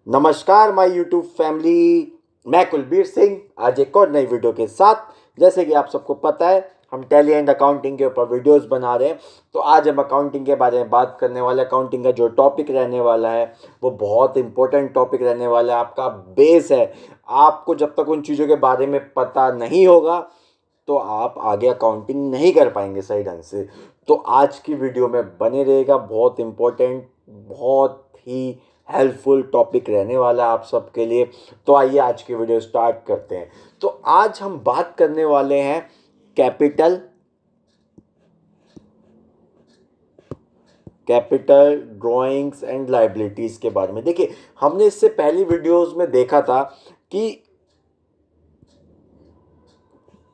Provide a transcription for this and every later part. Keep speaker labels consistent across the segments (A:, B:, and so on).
A: नमस्कार my YouTube family. मैं कुलबीर सिंह आज एक और नई वीडियो के साथ। जैसे कि आप सबको पता है हम टैली एंड अकाउंटिंग के ऊपर वीडियोस बना रहे हैं। तो आज हम अकाउंटिंग के बारे में बात करने वाले हैं। अकाउंटिंग का जो टॉपिक रहने वाला है वो बहुत इंपॉर्टेंट टॉपिक रहने वाला है, आपका बेस है। आपको जब तक उन चीज़ों के बारे में पता नहीं होगा तो आप आगे अकाउंटिंग नहीं कर पाएंगे सही ढंग से। तो आज की वीडियो में बने रहेगा, बहुत इंपॉर्टेंट, बहुत ही हेल्पफुल टॉपिक रहने वाला है आप सबके लिए। तो आइए आज की वीडियो स्टार्ट करते हैं। तो आज हम बात करने वाले हैं capital capital drawings and liabilities के बारे में। देखिए, हमने इससे पहली वीडियोस में देखा था कि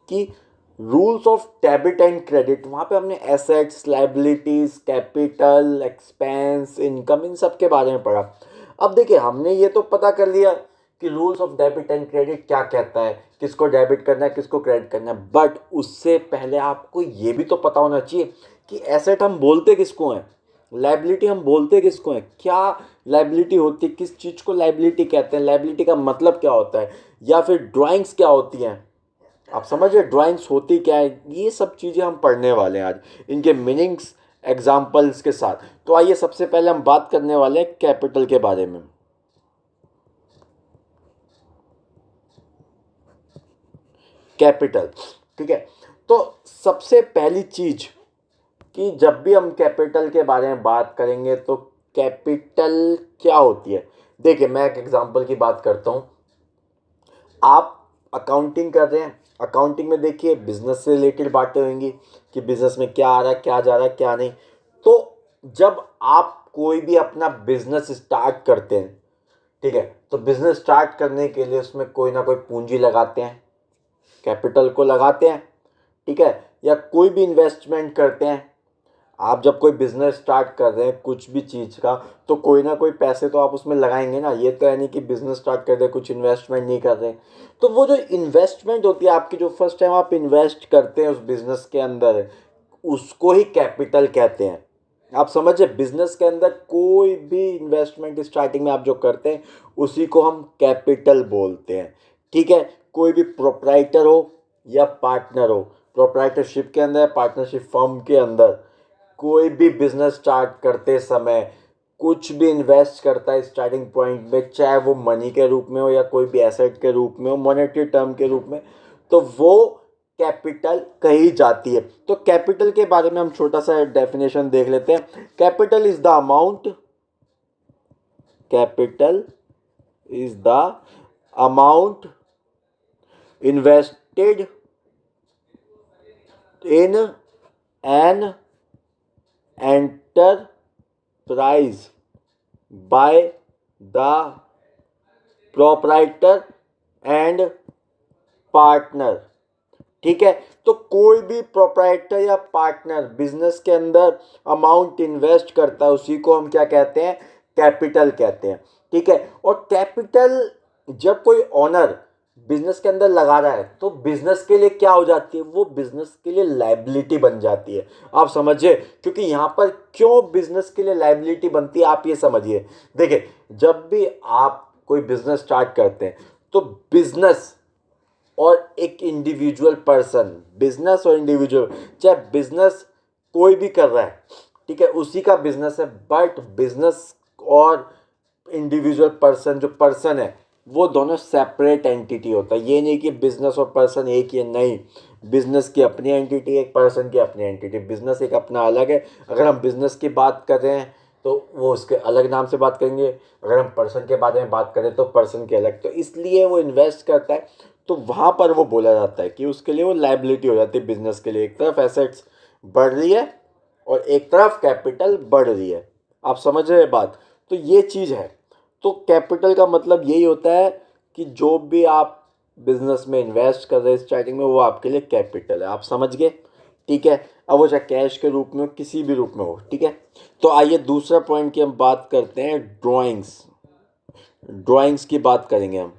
A: कि rules of debit and credit, वहाँ पे हमने assets, liabilities, capital, expense, income, इन सब के बारे में पढ़ा। अब देखिए, हमने ये तो पता कर लिया कि rules of debit and credit क्या कहता है, किसको डेबिट करना है, किसको क्रेडिट करना है। बट उससे पहले आपको ये भी तो पता होना चाहिए कि एसेट हम बोलते किसको हैं, लाइबिलिटी हम बोलते किसको हैं, क्या लाइबिलिटी होती है, किस चीज़ को लाइबिलिटी कहते हैं, लाइबिलिटी का मतलब क्या होता है, या फिर ड्राइंग्स क्या होती हैं। आप समझिए ड्राइंग्स होती क्या है। ये सब चीज़ें हम पढ़ने वाले हैं आज, इनके मीनिंग्स एग्जाम्पल्स के साथ। तो आइए सबसे पहले हम बात करने वाले हैं कैपिटल के बारे में। कैपिटल, ठीक है। तो सबसे पहली चीज कि जब भी हम कैपिटल के बारे में बात करेंगे तो कैपिटल क्या होती है। देखिए, मैं एक एग्जांपल की बात करता हूँ। आप अकाउंटिंग कर रहे हैं, अकाउंटिंग में देखिए बिजनेस से रिलेटेड बातें होंगी कि बिजनेस में क्या आ रहा है, क्या जा रहा है, क्या नहीं। तो जब आप कोई भी अपना बिजनेस स्टार्ट करते हैं, ठीक है, तो बिजनेस स्टार्ट करने के लिए उसमें कोई ना कोई पूंजी लगाते हैं, कैपिटल को लगाते हैं, ठीक है, या कोई भी इन्वेस्टमेंट करते हैं। आप जब कोई बिजनेस स्टार्ट कर रहे हैं कुछ भी चीज़ का, तो कोई ना कोई पैसे तो आप उसमें लगाएंगे ना। ये तो है नहीं कि बिजनेस स्टार्ट कर रहे कुछ इन्वेस्टमेंट नहीं कर रहे। तो वो जो इन्वेस्टमेंट होती है आपकी, जो फर्स्ट टाइम आप इन्वेस्ट करते हैं उस बिजनेस के अंदर, उसको ही कैपिटल कहते हैं। आप समझे, बिजनेस के अंदर कोई भी इन्वेस्टमेंट स्टार्टिंग में आप जो करते हैं उसी को हम कैपिटल बोलते हैं, ठीक है। कोई भी प्रोप्राइटर हो या पार्टनर हो, प्रोप्राइटरशिप के अंदर, पार्टनरशिप फर्म के अंदर कोई भी बिजनेस स्टार्ट करते समय कुछ भी इन्वेस्ट करता है स्टार्टिंग पॉइंट में, चाहे वो मनी के रूप में हो या कोई भी एसेट के रूप में हो, मॉनेटरी टर्म के रूप में, तो वो कैपिटल कही जाती है। तो कैपिटल के बारे में हम छोटा सा डेफिनेशन देख लेते हैं। Capital is the amount invested in an enterprise by the proprietor and partner, ठीक है। तो कोई भी प्रोप्राइटर या पार्टनर बिजनेस के अंदर अमाउंट इन्वेस्ट करता है उसी को हम क्या कहते हैं, कैपिटल कहते हैं, ठीक है। और कैपिटल जब कोई ओनर बिजनेस के अंदर लगा रहा है तो बिजनेस के लिए क्या हो जाती है, वो बिजनेस के लिए लाइबिलिटी बन जाती है। आप समझिए, क्योंकि यहाँ पर क्यों बिजनेस के लिए लाइबिलिटी बनती है आप ये समझिए। देखिए, जब भी आप कोई बिजनेस स्टार्ट करते हैं तो बिजनेस और एक इंडिविजुअल पर्सन, बिजनेस और इंडिविजुअल, चाहे बिजनेस कोई भी कर रहा है, ठीक है, उसी का बिजनेस है, बट बिजनेस और इंडिविजुअल पर्सन, जो पर्सन है, वो दोनों सेपरेट एंटिटी होता है। ये नहीं कि बिजनेस और पर्सन एक ही है, नहीं। बिजनेस की अपनी एंटिटी है, एक पर्सन की अपनी एंटिटी। बिजनेस एक अपना अलग है, अगर हम बिजनेस की बात कर रहे हैं तो वो उसके अलग नाम से बात करेंगे, अगर हम पर्सन के बारे में बात करें तो पर्सन के अलग। तो इसलिए वो इन्वेस्ट करता है तो वहाँ पर वो बोला जाता है कि उसके लिए वो लाइबिलिटी हो जाती है बिजनेस के लिए। एक तरफ एसेट्स बढ़ रही है और एक तरफ कैपिटल बढ़ रही है। आप समझ रहे हैं बात। तो ये चीज़ है। तो कैपिटल का मतलब यही होता है कि जो भी आप बिजनेस में इन्वेस्ट कर रहे हैं स्टार्टिंग में, वो आपके लिए कैपिटल है। आप समझ गए, ठीक है। अब वो चाहे कैश के रूप में हो, किसी भी रूप में हो, ठीक है। तो आइए दूसरा पॉइंट की हम बात करते हैं, ड्राइंग्स। ड्राइंग्स की बात करेंगे हम,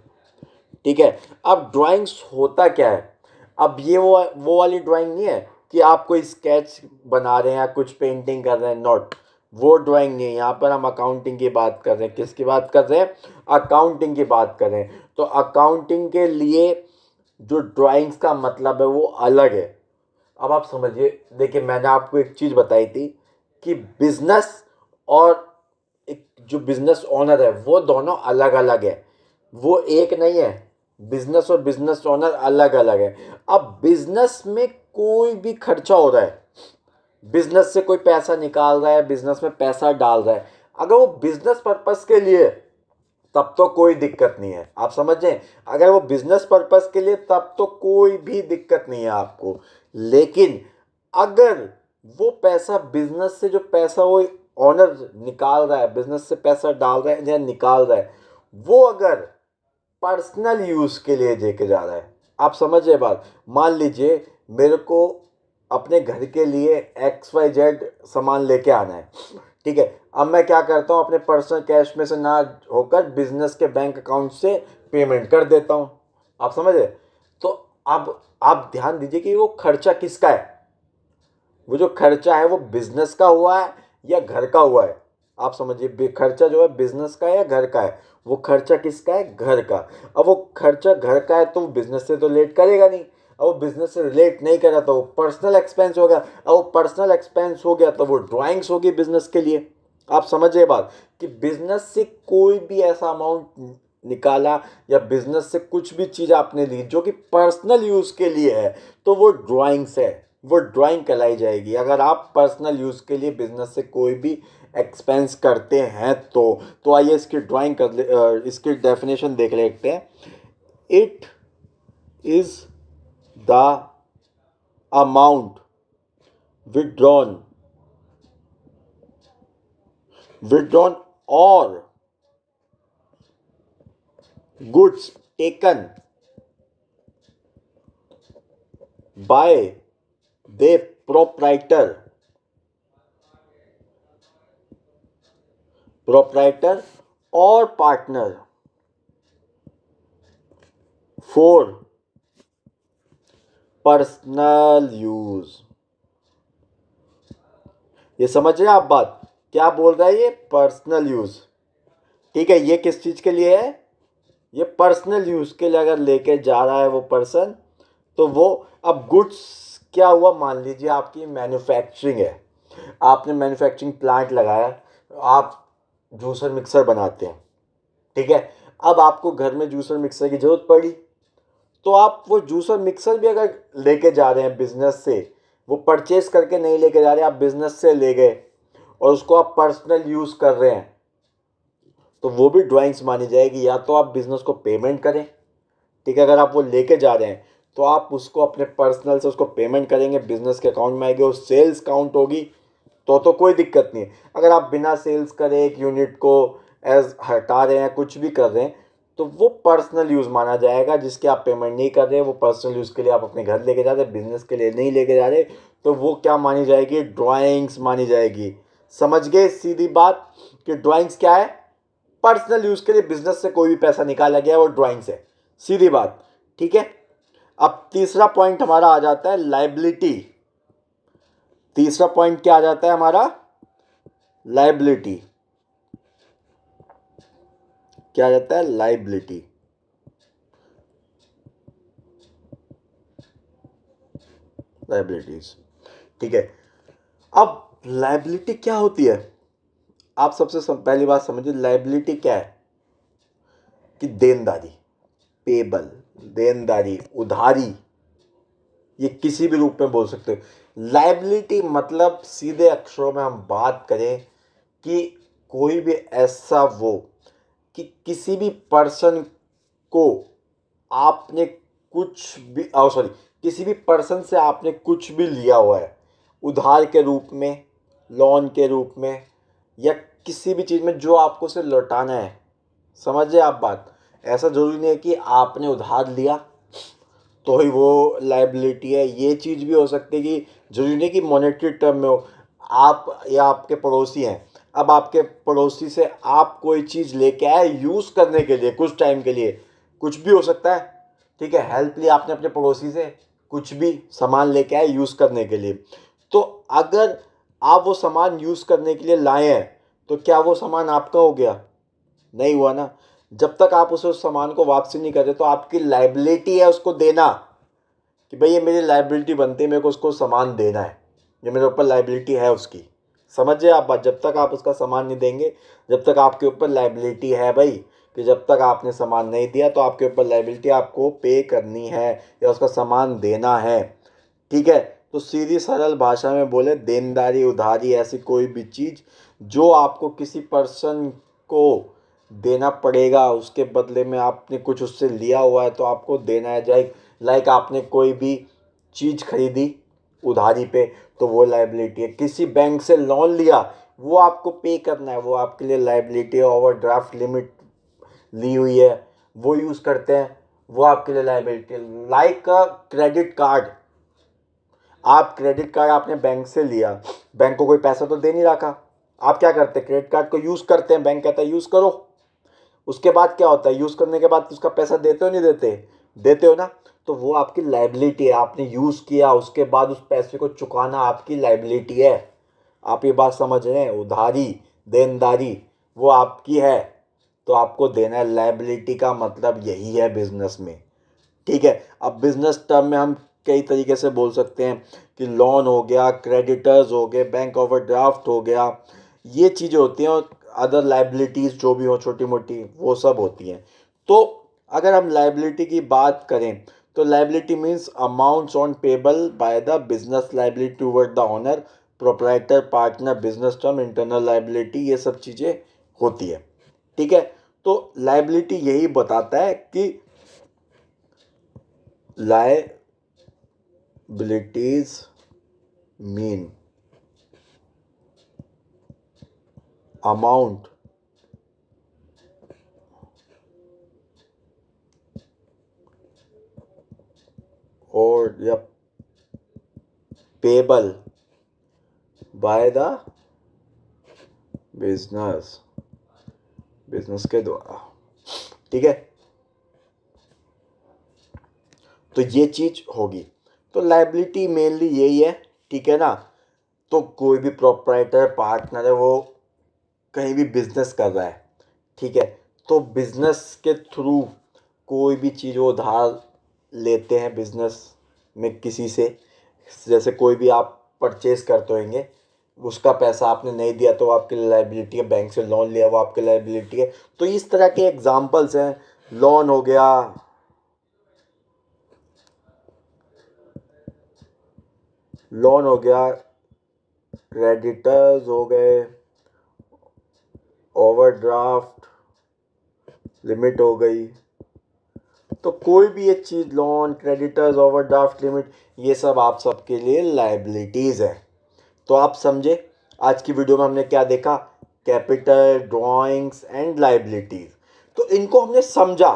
A: ठीक है। अब ड्राइंग्स होता क्या है। अब ये वो वाली ड्राइंग नहीं है कि आप कोई स्केच बना रहे हैं या कुछ पेंटिंग कर रहे हैं, नॉट। वो ड्राइंग नहीं है। यहाँ पर हम अकाउंटिंग की बात कर रहे हैं। किसकी बात कर रहे हैं? अकाउंटिंग की बात कर रहे हैं। तो अकाउंटिंग के लिए जो ड्राइंग्स का मतलब है वो अलग है। अब आप समझिए, देखिए मैंने आपको एक चीज़ बताई थी कि बिजनेस और एक जो बिजनेस ओनर है वो दोनों अलग अलग है, वो एक नहीं है। बिजनेस और बिजनेस ओनर अलग अलग है। अब बिजनेस में कोई भी खर्चा हो रहा है, बिजनेस से कोई पैसा निकाल रहा है, बिजनेस में पैसा डाल रहा है, अगर वो बिजनेस पर्पस के लिए तब तो कोई दिक्कत नहीं है। आप समझ जाएं, अगर वो बिजनेस पर्पस के लिए तब तो कोई भी दिक्कत नहीं है आपको। लेकिन अगर वो पैसा बिजनेस से, जो पैसा वो ओनर निकाल रहा है, बिजनेस से पैसा डाल रहा है या निकाल रहा है, वो अगर पर्सनल यूज के लिए लेके जा रहा है, आप समझिए बात। मान लीजिए मेरे को अपने घर के लिए XYZ सामान लेके आना है, ठीक है। अब मैं क्या करता हूँ, अपने पर्सनल कैश में से ना होकर बिजनेस के बैंक अकाउंट से पेमेंट कर देता हूँ। आप समझ रहे? तो अब आप ध्यान दीजिए कि वो खर्चा किसका है। वो जो खर्चा है वो बिजनेस का हुआ है या घर का हुआ है। आप समझिए, खर्चा जो है बिजनेस का है या घर का है। वो खर्चा किसका है? घर का। अब वो खर्चा घर का है तो वो बिजनेस से तो रिलेट करेगा नहीं। अब वो बिजनेस से रिलेट नहीं करा तो वो पर्सनल एक्सपेंस होगा। अब वो पर्सनल एक्सपेंस हो गया तो वो ड्राइंग्स होगी बिजनेस के लिए। आप समझिए बात कि बिजनेस से कोई भी ऐसा अमाउंट निकाला या बिजनेस से कुछ भी चीज़ आपने ली जो कि पर्सनल यूज़ के लिए है, तो वो ड्राइंग्स है, वो ड्राइंग कहलाई जाएगी। अगर आप पर्सनल यूज़ के लिए बिजनेस से कोई भी एक्सपेंस करते हैं तो आइए इसकी ड्राइंग कर ले, इसकी डेफिनेशन देख लेते हैं। It is the amount withdrawn और goods taken by the proprietor or partner for personal use। ये समझ रहे हैं आप बात? क्या बोल रहा है ये? Personal use. ठीक है, ये किस चीज के लिए है? ये पर्सनल यूज के लिए अगर लेके जा रहा है वो पर्सन, तो वो, अब गुड्स क्या हुआ, मान लीजिए आपकी मैन्युफैक्चरिंग है, आपने मैन्युफैक्चरिंग प्लांट लगाया, आप जूसर मिक्सर बनाते हैं, ठीक है। अब आपको घर में जूसर मिक्सर की ज़रूरत पड़ी, तो आप वो जूसर मिक्सर भी अगर लेके जा रहे हैं बिजनेस से, वो परचेज करके नहीं लेके जा रहे, आप बिजनेस से ले गए और उसको आप पर्सनल यूज़ कर रहे हैं, तो वो भी ड्राइंग्स मानी जाएगी। या तो आप बिजनेस को पेमेंट करें, ठीक है, अगर आप वो लेके जा रहे हैं तो आप उसको अपने पर्सनल से उसको पेमेंट करेंगे, बिजनेस के अकाउंट में आएगी और सेल्स काउंट होगी, तो कोई दिक्कत नहीं है। अगर आप बिना सेल्स करे एक यूनिट को एज हटा रहे हैं, कुछ भी कर रहे हैं, तो वो पर्सनल यूज़ माना जाएगा। जिसके आप पेमेंट नहीं कर रहे, वो पर्सनल यूज़ के लिए आप अपने घर लेके जा रहे, बिजनेस के लिए नहीं लेके जा रहे, तो वो क्या मानी जाएगी? ड्राइंग्स मानी जाएगी। समझ गए सीधी बात कि ड्राइंग्स क्या है? पर्सनल यूज़ के लिए बिजनेस से कोई भी पैसा निकाला गया वो ड्राइंग्स है, सीधी बात। ठीक है, अब तीसरा पॉइंट हमारा आ जाता है लाइबिलिटी। तीसरा पॉइंट क्या आ जाता है हमारा? लाइबिलिटी। क्या आ जाता है? लाइबिलिटी। लाइबिलिटीज, ठीक है। अब लाइबिलिटी क्या होती है? आप सबसे पहली बात समझिए, लाइबिलिटी क्या है? कि देनदारी, पेबल, देनदारी, उधारी, ये किसी भी रूप में बोल सकते हो। लाइबिलिटी मतलब सीधे अक्षरों में हम बात करें कि कोई भी ऐसा वो कि किसी भी पर्सन को आपने कुछ भी सॉरी किसी भी पर्सन से आपने कुछ भी लिया हुआ है, उधार के रूप में, लोन के रूप में, या किसी भी चीज़ में जो आपको उसे लौटाना है। समझिए आप बात, ऐसा ज़रूरी नहीं है कि आपने उधार लिया तो ही वो लाइबिलिटी है। ये चीज़ भी हो सकती है कि जरूरी नहीं कि मॉनेटरी टर्म में हो। आप या आपके पड़ोसी हैं, अब आपके पड़ोसी से आप कोई चीज़ लेके आए यूज़ करने के लिए, कुछ टाइम के लिए, कुछ भी हो सकता है, ठीक है, हेल्प लिया आपने अपने पड़ोसी से, कुछ भी सामान लेके आए यूज़ करने के लिए। तो अगर आप वो सामान यूज़ करने के लिए लाए हैं, तो क्या वो सामान आपका हो गया? नहीं हुआ ना। जब तक आप उस सामान को वापसी नहीं करते तो आपकी लाइबिलिटी है उसको देना, कि भाई ये मेरी लाइबिलिटी बनती है, मेरे को उसको सामान देना है, ये मेरे ऊपर लाइबिलिटी है उसकी। समझिए आप बात, जब तक आप उसका सामान नहीं देंगे, जब तक आपके ऊपर लाइबिलिटी है भाई, कि जब तक आपने सामान नहीं दिया तो आपके ऊपर लाइबिलिटी, आपको पे करनी है या उसका सामान देना है। ठीक है, तो सीधी सरल भाषा में बोले, देनदारी, उधारी, ऐसी कोई भी चीज़ जो आपको किसी पर्सन को देना पड़ेगा, उसके बदले में आपने कुछ उससे लिया हुआ है तो आपको देना है। जाए लाइक आपने कोई भी चीज़ खरीदी उधारी पे, तो वो लाइबिलिटी है। किसी बैंक से लोन लिया, वो आपको पे करना है, वो आपके लिए लाइबिलिटी है। ओवरड्राफ्ट लिमिट ली हुई है, वो यूज़ करते हैं, वो आपके लिए लाइबिलिटी है। लाइक क्रेडिट कार्ड, आप क्रेडिट कार्ड आपने बैंक से लिया, बैंक को कोई पैसा तो दे नहीं रखा, आप क्या करते हैं, क्रेडिट कार्ड को यूज़ करते हैं, बैंक कहता है यूज़ करो। उसके बाद क्या होता है, यूज़ करने के बाद उसका पैसा देते हो नहीं देते, देते हो ना, तो वो आपकी लाइबिलिटी है। आपने यूज़ किया, उसके बाद उस पैसे को चुकाना आपकी लाइबिलिटी है। आप ये बात समझ रहे हैं? उधारी, देनदारी वो आपकी है, तो आपको देना है। लाइबिलिटी का मतलब यही है बिजनेस में। ठीक है, अब बिजनेस टर्म में हम कई तरीके से बोल सकते हैं कि लोन हो गया, क्रेडिटर्स हो गए, बैंक ओवरड्राफ्ट हो गया, ये चीज़ें होती हैं। और अदर लाइबिलिटीज़ जो भी हो छोटी मोटी, वो सब होती हैं। तो अगर हम लाइबिलिटी की बात करें तो liability means amounts on payable by the business, liability toward the owner, proprietor, partner, business term, internal liability, ये सब चीज़ें होती है। ठीक है, तो लाइबिलिटी यही बताता है कि liabilities mean amount or payable by the business के द्वारा। ठीक है, तो ये चीज होगी। तो लाइबिलिटी मेनली यही है। ठीक है ना, तो कोई भी प्रोप्राइटर, पार्टनर है, वो कहीं भी बिजनेस कर रहा है, ठीक है, तो बिजनेस के थ्रू कोई भी चीज़ वो उधार लेते हैं बिजनेस में किसी से। जैसे कोई भी आप परचेज करते होंगे, उसका पैसा आपने नहीं दिया तो वो आपके लिए लाइबिलिटी है। बैंक से लोन लिया, वो आपकी लाइबिलिटी है। तो इस तरह के एग्जांपल्स हैं। लोन हो गया, लोन हो गया, क्रेडिटर्स हो गए, ओवरड्राफ्ट लिमिट हो गई। तो कोई भी एक चीज़, लोन, क्रेडिटर्स, ओवरड्राफ्ट लिमिट, ये सब आप सबके लिए लाइबिलिटीज़ है। तो आप समझे आज की वीडियो में हमने क्या देखा, कैपिटल, ड्राइंग्स एंड लाइबिलिटीज़। तो इनको हमने समझा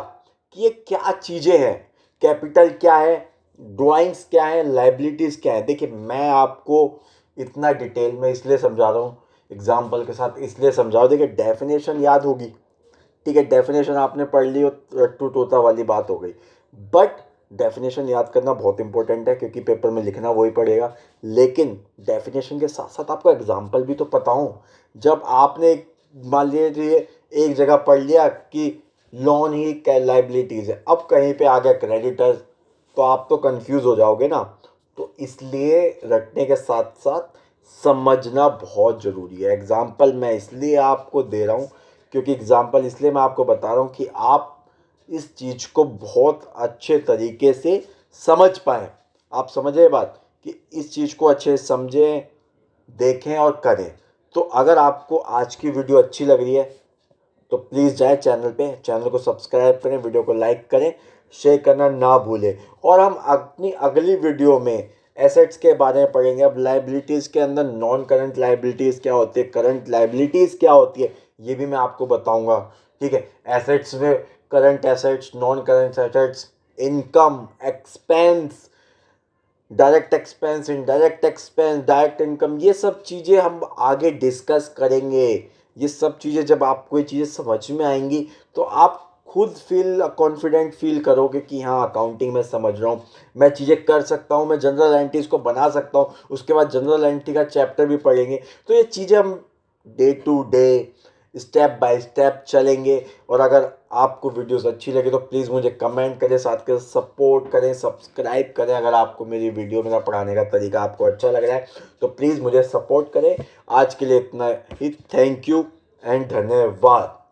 A: कि ये क्या चीज़ें हैं, कैपिटल क्या है, ड्राइंग्स क्या है, लाइबिलिटीज़ क्या है। देखिए, मैं आपको इतना डिटेल में इसलिए समझा रहा हूँ, एग्जाम्पल के साथ इसलिए समझा रहा हूँ। देखिए, डेफिनेशन याद होगी, ठीक है, डेफिनेशन आपने पढ़ ली, रट्टू तोता वाली बात हो गई। बट डेफिनेशन याद करना बहुत इंपॉर्टेंट है, क्योंकि पेपर में लिखना वही पड़ेगा। लेकिन डेफिनेशन के साथ साथ आपको एग्जाम्पल भी तो पता हो। जब आपने मान लीजिए एक जगह पढ़ लिया कि लोन ही लाइबिलिटीज़ है, अब कहीं पे आ गया क्रेडिटर्स, तो आप तो कंफ्यूज हो जाओगे ना। तो इसलिए रटने के साथ साथ समझना बहुत ज़रूरी है। एग्जाम्पल मैं इसलिए आपको दे रहा हूँ, क्योंकि एग्जाम्पल इसलिए मैं आपको बता रहा हूँ कि आप इस चीज़ को बहुत अच्छे तरीके से समझ पाएँ। आप समझे बात, कि इस चीज़ को अच्छे से समझें, देखें और करें। तो अगर आपको आज की वीडियो अच्छी लग रही है तो प्लीज़ जाए चैनल पे, चैनल को सब्सक्राइब करें, वीडियो को लाइक करें, शेयर करना ना भूलें। और हम अपनी अगली वीडियो में एसेट्स के बारे में पढ़ेंगे। अब लाइबिलिटीज़ के अंदर नॉन करंट लाइबिलिटीज़ क्या होती है, करंट लाइबिलिटीज़ क्या होती है, ये भी मैं आपको बताऊंगा। ठीक है, एसेट्स में current assets, non current assets, income, expense, direct expense, indirect expense, direct income, ये सब चीज़ें हम आगे डिस्कस करेंगे। ये सब चीज़ें जब आपको ये चीज़ें समझ में आएंगी तो आप खुद कॉन्फिडेंट फील करोगे कि हाँ अकाउंटिंग में समझ रहा हूँ, मैं चीज़ें कर सकता हूँ, मैं जनरल एंट्रीज को बना सकता हूँ, उसके बाद जनरल एंट्री का चैप्टर भी पढ़ेंगे। तो ये चीज़ें हम day to day step by step चलेंगे। और अगर आपको वीडियोस अच्छी लगे तो प्लीज़ मुझे कमेंट करें, साथ के सपोर्ट करें, सब्सक्राइब करें। अगर आपको मेरी वीडियो मेरा पढ़ाने का तरीका आपको अच्छा लग रहा है तो प्लीज़ मुझे सपोर्ट करें। आज के लिए इतना ही, थैंक यू एंड धन्यवाद।